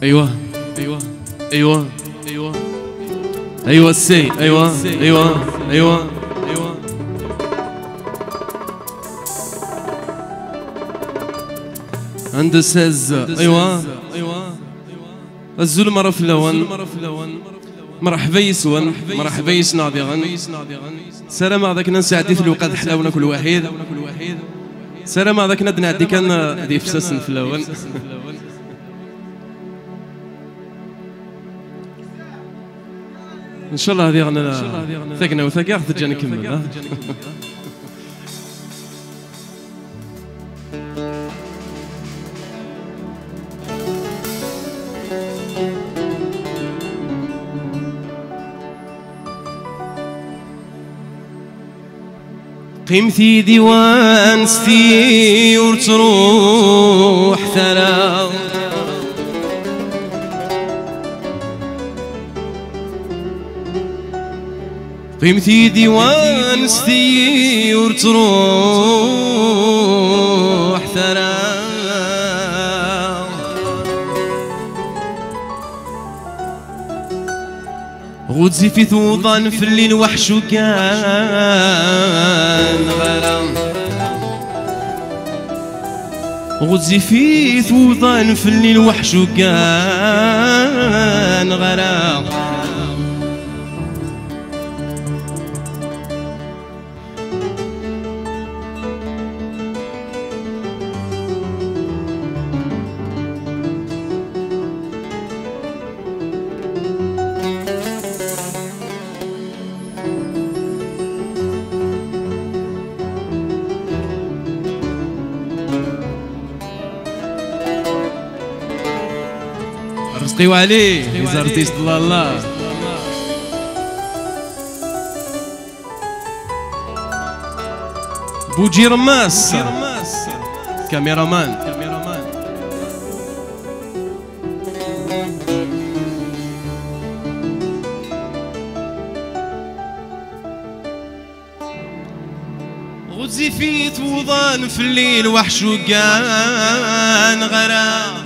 ايوه ايوه ايوه ايوه ايوه السي ايوه ايوه ايوه ايوه عند السز ايوه ايوه الزول مرة في اللون مرحبا يسون مرحبا يسناضي غن سلام هذاك نساعدي في الوقت حلاونا كل واحد سلام هذاك نادي كان دي فساسن في اللون ان شاء الله هذه غنا ثقنا وثقا تجي نكمل قيمتي ديوان ستي وتروح ثلا قيمتي ديوان ستي وتروح ثلا غدزي في ثوضان في الليل وحش كان غرام غدزي في ثوضان في الليل وحش كان غرام رزقي وعليه زرتي صلى الله بوجي رماس كاميرامان غزي في توضان في الليل وحشو كان غرام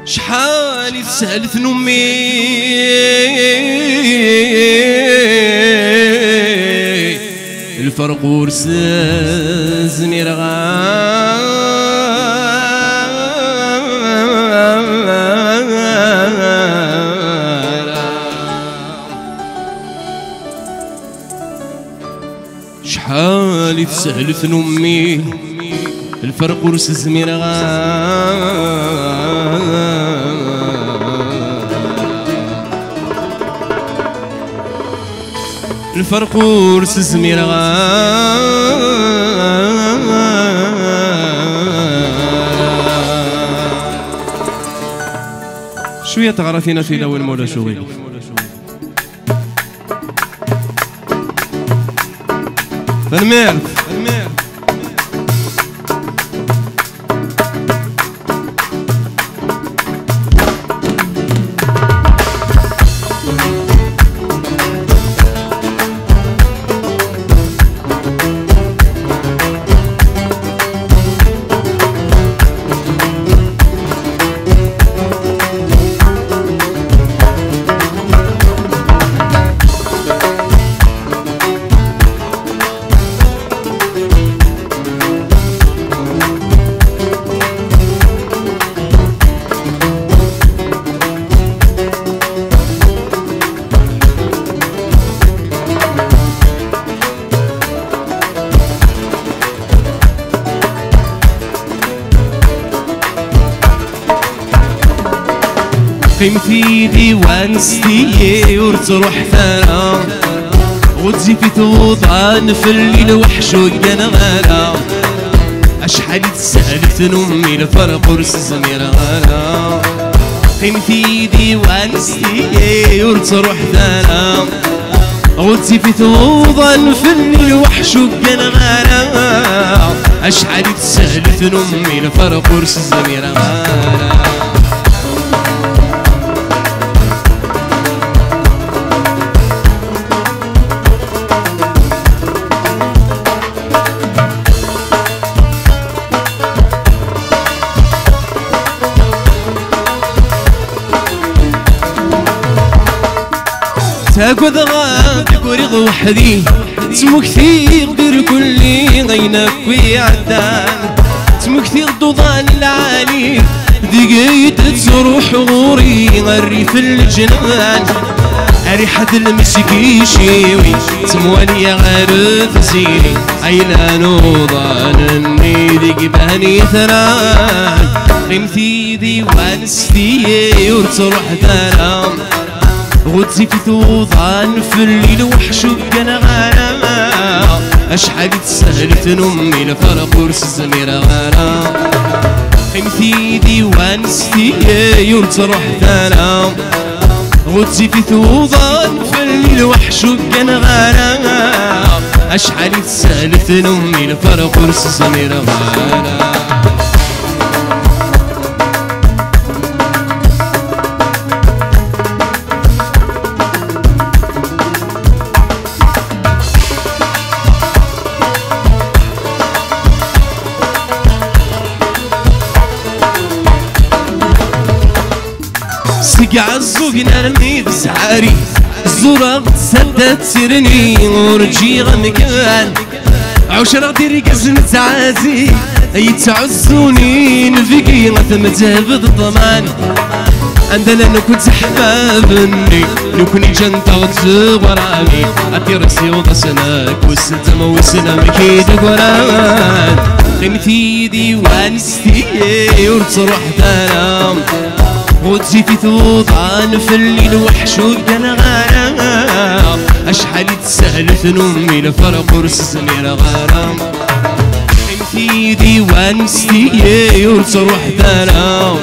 شحال تسهلت نمي الفرق ورسزني رغام شحال تسهلت نمي الفرق ورسزني رغام الفرق ورس زميرة شوية تغرفينا في لون مولا شوي فالمير قيمتي ديوان ستي ورتروح ثرى غدزي في توضان في الليل وحشو كان غالا اشحال تسالت نمي الفرق ورس زمير غالا قيمتي ديوان ستي ورتروح ثرى غدزي في توضان في الليل وحشو كان غالا اشحال تسالت نمي الفرق ورس زمير غالا تاكد غادك وريض وحدي تمو كثير دير كلي غينك ويعدان تمو كثير دوضان العالي دقيت تروح غوري غري في الجنان ريحة المسكي شيوي تموالي غير زيني عيلان وضانني ذيك بهني ثران قيمتي ديوان ستي وتروح ثرام غدزي في ثوضان في الليل وحشوك انا غانا اشحال تسهلت امي لفرق ورس الزمير غانا قيمتي ديوان ستي وتروح ثرام غدزي في ثوضان في الليل وحشوك انا غانا اشحال تسهلت امي لفرق ورس الزمير غانا سقع الزوقنا الميد سعاري الزورة سدت سرني ورجي غمكان عشرة ديري قزن تعازي يتعزوني نفقي غتمتهبد الضمان عندنا لو كنت حبابني لو كني جنت غرامي أطير سيوض سناك والستم وسلام كيد قران قيمتي ديوان ستي ورتروح تنام غدزي في ثوضان في الليل وحشوك انا غرام اشحال تسهلت امي لفرق ورس الزمير غرام قيمتي ديوان ستي وتروح تنام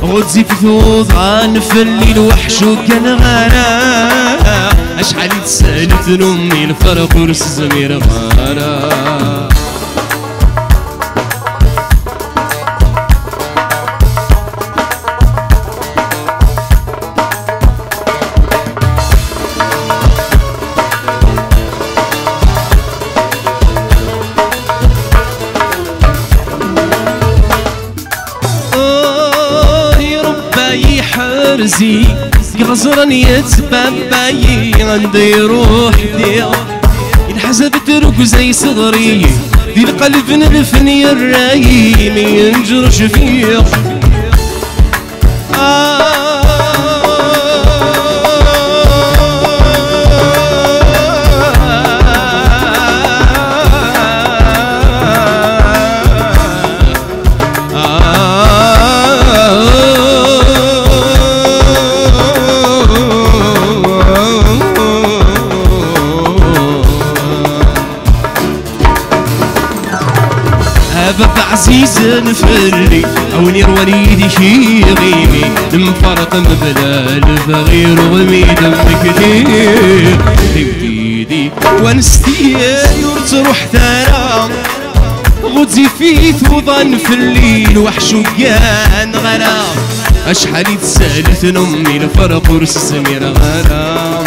غدزي في ثوضان في الليل وحشوك انا غرام اشحال تسهلت امي لفرق ورس الزمير غرام حرزي غزرني يتباباي عندي روح ديا الحسب ترك زي صدري دي القلب نلفني الراي ما ينجرش فيه بابا عزيز نفري او نير وليدي شي غيمي نمفرق مبلال فغير غمي دم كثير تبتيدي ونستي تروح ترام غدزي في ثوضان في الليل وحشوقان غرام اشحال تسالت امي لفرق ورس الزمير غرام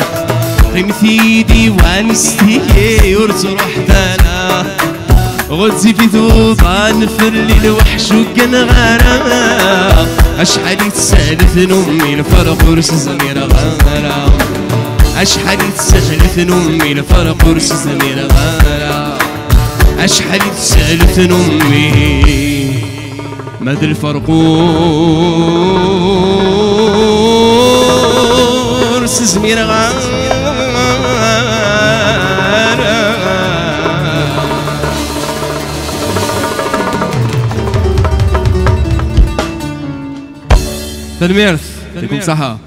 قيمتي ديوانستي وتروح ترام غدزي في ثوضان في الليل وحشوك غرام اشحال تسالت امي لفرق ورس الزمير غرام اشحال تسالت امي لفرق ورس الزمير غرام اشحال تسالت امي مد الفرق ورس الزمير غرام تنميرث يعطيكم صحة